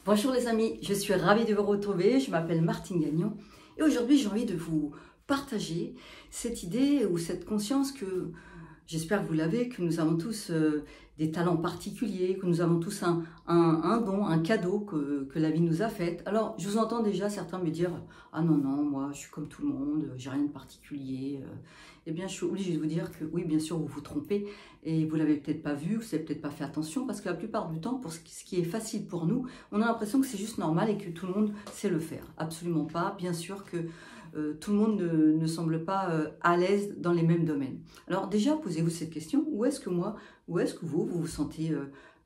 Bonjour les amis, je suis ravie de vous retrouver, je m'appelle Martine Gagnon et aujourd'hui j'ai envie de vous partager cette idée ou cette conscience que j'espère que vous l'avez, que nous avons tous des talents particuliers, que nous avons tous un don, un cadeau que la vie nous a fait. Alors je vous entends déjà certains me dire « Ah non, non, moi je suis comme tout le monde, j'ai rien de particulier ». Eh bien je suis obligée de vous dire que oui, bien sûr vous vous trompez et vous l'avez peut-être pas vu, vous n'avez peut-être pas fait attention parce que la plupart du temps, pour ce qui est facile pour nous, on a l'impression que c'est juste normal et que tout le monde sait le faire. Absolument pas, bien sûr que tout le monde ne semble pas à l'aise dans les mêmes domaines. Alors déjà, posez-vous cette question, où est-ce que vous vous sentez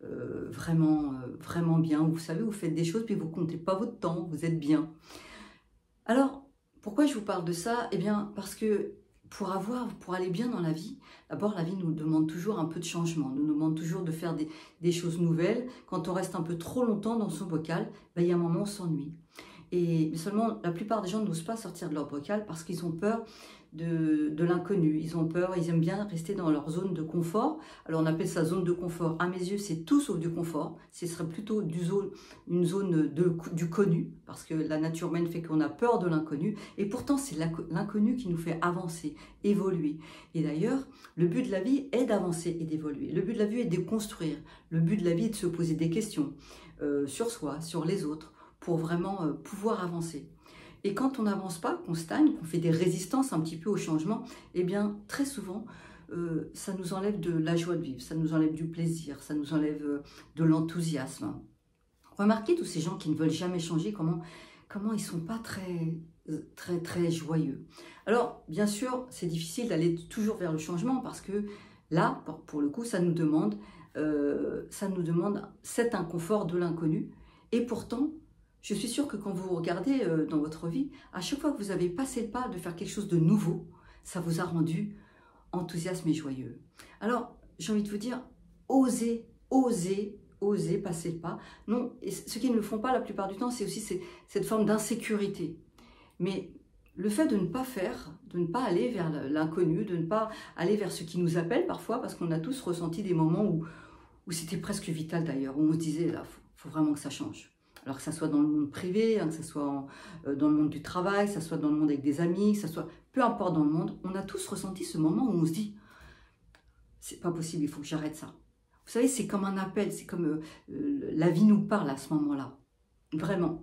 vraiment bien? Vous savez, vous faites des choses, puis vous ne comptez pas votre temps, vous êtes bien. Alors, pourquoi je vous parle de ça? Eh bien, parce que pour aller bien dans la vie, d'abord, la vie nous demande toujours un peu de changement, nous demande toujours de faire des choses nouvelles. Quand on reste un peu trop longtemps dans son bocal, ben, il y a un moment, on s'ennuie. Mais seulement, la plupart des gens n'osent pas sortir de leur bocal parce qu'ils ont peur de l'inconnu. Ils ont peur, ils aiment bien rester dans leur zone de confort. Alors, on appelle ça zone de confort. À mes yeux, c'est tout sauf du confort. Ce serait plutôt une zone du connu parce que la nature humaine fait qu'on a peur de l'inconnu. Et pourtant, c'est l'inconnu qui nous fait avancer, évoluer. Et d'ailleurs, le but de la vie est d'avancer et d'évoluer. Le but de la vie est de construire. Le but de la vie est de se poser des questions sur soi, sur les autres, pour vraiment pouvoir avancer. Et quand on n'avance pas, qu'on stagne, qu'on fait des résistances un petit peu au changement, eh bien, très souvent, ça nous enlève de la joie de vivre, ça nous enlève du plaisir, ça nous enlève de l'enthousiasme. Remarquez tous ces gens qui ne veulent jamais changer, comment ils ne sont pas très joyeux. Alors, bien sûr, c'est difficile d'aller toujours vers le changement parce que là, pour le coup, ça nous demande cet inconfort de l'inconnu. Et pourtant, je suis sûre que quand vous regardez dans votre vie, à chaque fois que vous avez passé le pas de faire quelque chose de nouveau, ça vous a rendu enthousiaste et joyeux. Alors, j'ai envie de vous dire, osez passer le pas. Non, et ceux qui ne le font pas la plupart du temps, c'est aussi cette forme d'insécurité. Mais le fait de ne pas faire, de ne pas aller vers l'inconnu, de ne pas aller vers ce qui nous appelle parfois, parce qu'on a tous ressenti des moments où c'était presque vital d'ailleurs, où on se disait, là, faut vraiment que ça change. Alors que ça soit dans le monde privé, hein, que ça soit dans le monde du travail, que ça soit dans le monde avec des amis, que ça soit peu importe dans le monde, on a tous ressenti ce moment où on se dit c'est pas possible, il faut que j'arrête ça. Vous savez, c'est comme un appel, c'est comme la vie nous parle à ce moment-là. Vraiment.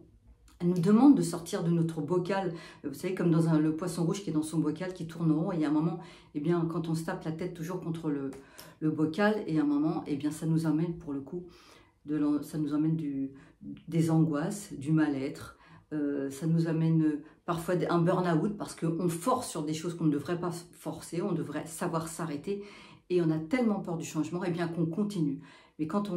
Elle nous demande de sortir de notre bocal, vous savez, comme dans le poisson rouge qui est dans son bocal, qui tourne rond, et il y a un moment, eh bien, quand on se tape la tête toujours contre le bocal, et à un moment, eh bien, ça nous amène pour le coup, ça nous amène des angoisses, du mal-être, ça nous amène parfois un burn-out parce qu'on force sur des choses qu'on ne devrait pas forcer, on devrait savoir s'arrêter et on a tellement peur du changement, et bien qu'on continue. Mais quand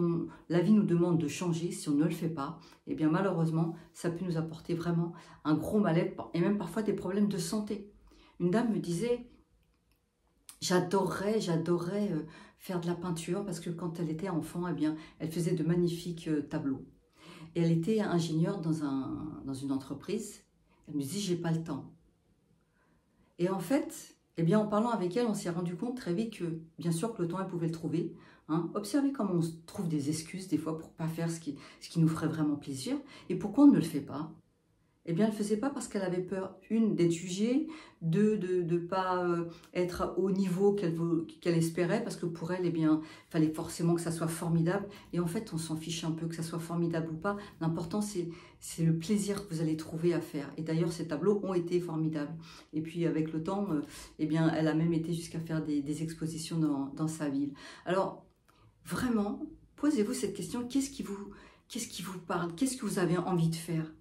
la vie nous demande de changer, si on ne le fait pas, et bien malheureusement, ça peut nous apporter vraiment un gros mal-être et même parfois des problèmes de santé. Une dame me disait, j'adorerais faire de la peinture parce que quand elle était enfant, eh bien, elle faisait de magnifiques tableaux. Et elle était ingénieure dans une entreprise. Elle me dit, j'ai pas le temps. Et en fait, eh bien, en parlant avec elle, on s'est rendu compte très vite que, bien sûr, que le temps, elle pouvait le trouver. Hein. Observez comment on se trouve des excuses, des fois, pour ne pas faire ce qui nous ferait vraiment plaisir. Et pourquoi on ne le fait pas? Eh bien, elle ne le faisait pas parce qu'elle avait peur, une, d'être jugée, deux, de ne pas être au niveau qu'elle espérait, parce que pour elle, eh bien, il fallait forcément que ça soit formidable. Et en fait, on s'en fiche un peu que ça soit formidable ou pas. L'important, c'est le plaisir que vous allez trouver à faire. Et d'ailleurs, ces tableaux ont été formidables. Et puis, avec le temps, eh bien, elle a même été jusqu'à faire des expositions dans sa ville. Alors, vraiment, posez-vous cette question, qu'est-ce qui vous parle? Qu'est-ce que vous avez envie de faire?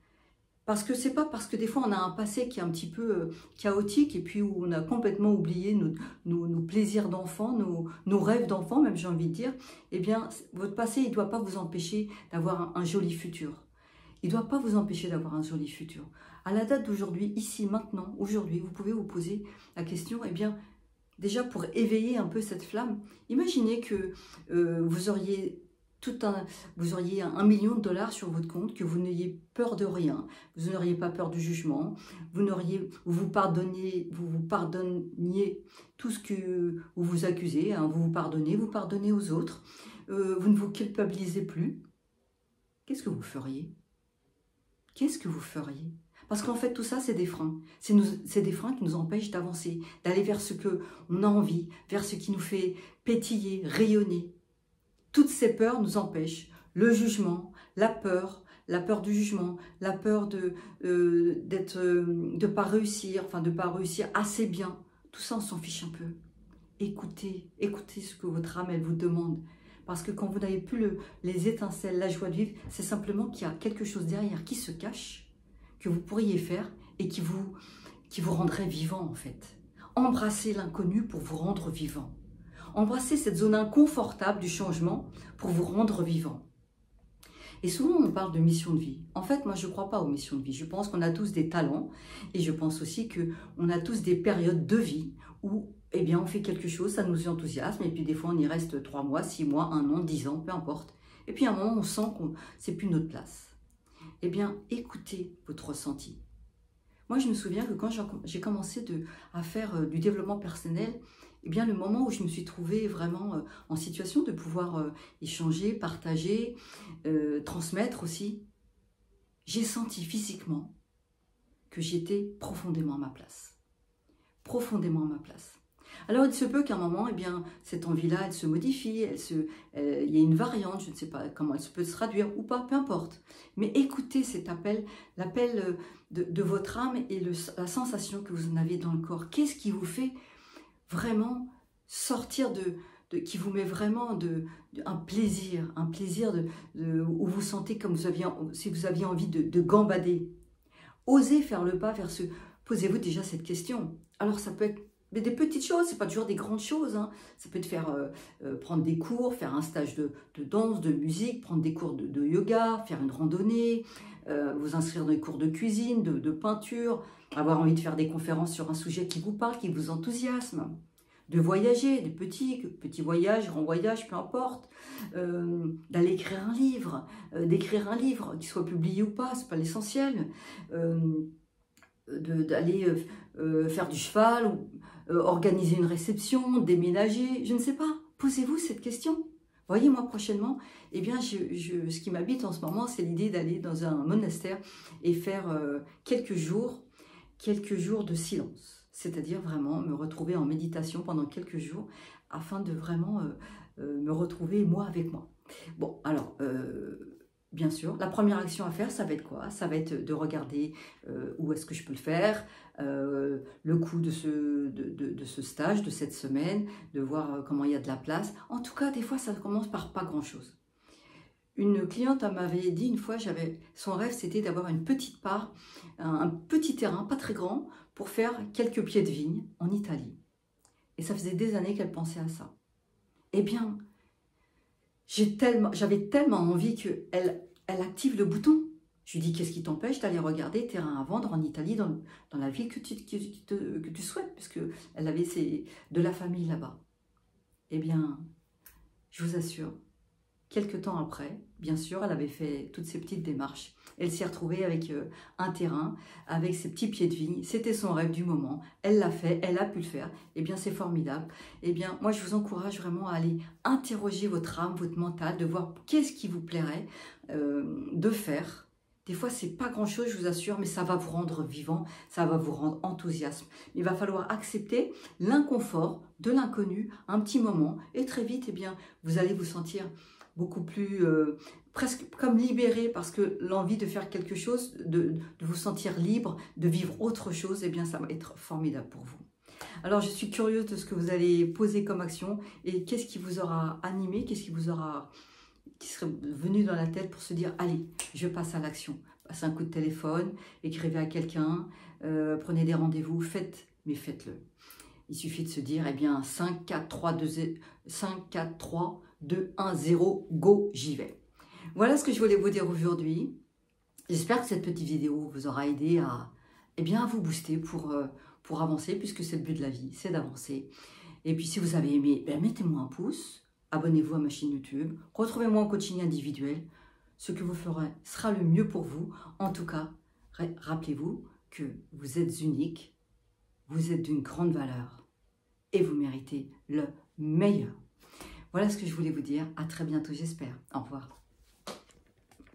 Parce que c'est pas parce que des fois on a un passé qui est un petit peu chaotique et puis où on a complètement oublié nos plaisirs d'enfant, nos rêves d'enfant, même j'ai envie de dire, eh bien votre passé il ne doit pas vous empêcher d'avoir un joli futur. Il ne doit pas vous empêcher d'avoir un joli futur. À la date d'aujourd'hui, ici, maintenant, aujourd'hui, vous pouvez vous poser la question, eh bien, déjà pour éveiller un peu cette flamme, imaginez que vous auriez vous auriez 1 million de dollars sur votre compte, que vous n'ayez peur de rien, vous n'auriez pas peur du jugement, vous pardonniez tout ce que vous accusez, hein, vous pardonnez aux autres, vous ne vous culpabilisez plus. Qu'est-ce que vous feriez? qu'est-ce que vous feriez? Parce qu'en fait, tout ça, c'est des freins. C'est des freins qui nous empêchent d'avancer, d'aller vers ce qu'on a envie, vers ce qui nous fait pétiller, rayonner. Toutes ces peurs nous empêchent. Le jugement, la peur du jugement, la peur de pas réussir, enfin de pas réussir assez bien. Tout ça, on s'en fiche un peu. Écoutez ce que votre âme, elle vous demande. Parce que quand vous n'avez plus les étincelles, la joie de vivre, c'est simplement qu'il y a quelque chose derrière qui se cache, que vous pourriez faire et qui vous rendrait vivant en fait. Embrassez l'inconnu pour vous rendre vivant. Embrassez cette zone inconfortable du changement pour vous rendre vivant. Et souvent, on parle de mission de vie. En fait, moi, je ne crois pas aux missions de vie. Je pense qu'on a tous des talents et je pense aussi qu'on a tous des périodes de vie où eh bien, on fait quelque chose, ça nous enthousiasme et puis des fois, on y reste 3 mois, 6 mois, 1 an, 10 ans, peu importe. Et puis, à un moment, on sent que c'est plus notre place. Eh bien, écoutez votre ressenti. Moi, je me souviens que quand j'ai commencé à faire du développement personnel, eh bien, le moment où je me suis trouvée vraiment en situation de pouvoir échanger, partager, transmettre aussi, j'ai senti physiquement que j'étais profondément à ma place. Profondément à ma place. Alors, il se peut qu'à un moment, eh bien, cette envie-là, elle se modifie, il y a une variante, je ne sais pas comment elle peut se traduire ou pas, peu importe. Mais écoutez cet appel, l'appel de votre âme et la sensation que vous en avez dans le corps. Qu'est-ce qui vous fait vraiment sortir qui vous met vraiment un plaisir où vous sentez comme si vous aviez envie de gambader. Osez faire le pas vers posez-vous déjà cette question. Alors ça peut être des petites choses, c'est pas toujours des grandes choses. Hein. Ça peut être prendre des cours, faire un stage de danse, de musique, prendre des cours de yoga, faire une randonnée, vous inscrire dans des cours de cuisine, de peinture, avoir envie de faire des conférences sur un sujet qui vous parle, qui vous enthousiasme. De voyager, des petits voyages, grands voyages, peu importe, d'aller écrire un livre, d'écrire un livre, qu'il soit publié ou pas, c'est pas l'essentiel, d'aller faire du cheval, ou organiser une réception, déménager, je ne sais pas, posez-vous cette question. Voyez, moi prochainement, eh bien, ce qui m'habite en ce moment, c'est l'idée d'aller dans un monastère et faire quelques jours de silence. C'est-à-dire vraiment me retrouver en méditation pendant quelques jours afin de vraiment me retrouver moi avec moi. Bon, alors, bien sûr, la première action à faire, ça va être quoi? Ça va être de regarder où est-ce que je peux le faire, le coût de ce stage, de cette semaine, de voir comment il y a de la place. En tout cas, des fois, ça commence par pas grand-chose. Une cliente m'avait dit une fois, son rêve, c'était d'avoir une petite part, un petit terrain, pas très grand, pour faire quelques pieds de vigne en Italie. Et ça faisait des années qu'elle pensait à ça. Eh bien, j'avais tellement envie qu'elle active le bouton. Je lui dis, qu'est-ce qui t'empêche d'aller regarder terrain à vendre en Italie, dans la ville que tu souhaites, puisque elle avait de la famille là-bas. Eh bien, je vous assure, quelques temps après, bien sûr, elle avait fait toutes ces petites démarches. Elle s'est retrouvée avec un terrain, avec ses petits pieds de vigne. C'était son rêve du moment. Elle l'a fait, elle a pu le faire. Eh bien, c'est formidable. Eh bien, moi, je vous encourage vraiment à aller interroger votre âme, votre mental, de voir qu'est-ce qui vous plairait de faire. Des fois, c'est pas grand-chose, je vous assure, mais ça va vous rendre vivant, ça va vous rendre enthousiasme. Il va falloir accepter l'inconfort de l'inconnu un petit moment. Et très vite, eh bien, vous allez vous sentir beaucoup plus, presque comme libéré, parce que l'envie de faire quelque chose, de vous sentir libre, de vivre autre chose, eh bien ça va être formidable pour vous. Alors je suis curieuse de ce que vous allez poser comme action et qu'est-ce qui vous aura animé, qu'est-ce qui serait venu dans la tête pour se dire allez, je passe à l'action. Passez un coup de téléphone, écrivez à quelqu'un, prenez des rendez-vous, mais faites-le. Il suffit de se dire, eh bien, 5, 4, 3, 2, 1, 0, go, j'y vais. Voilà ce que je voulais vous dire aujourd'hui. J'espère que cette petite vidéo vous aura aidé à vous booster pour avancer, puisque c'est le but de la vie, c'est d'avancer. Et puis, si vous avez aimé, mettez-moi un pouce, abonnez-vous à ma chaîne YouTube, retrouvez-moi en coaching individuel. Ce que vous ferez sera le mieux pour vous. En tout cas, rappelez-vous que vous êtes unique. Vous êtes d'une grande valeur et vous méritez le meilleur. Voilà ce que je voulais vous dire. À très bientôt, j'espère. Au revoir.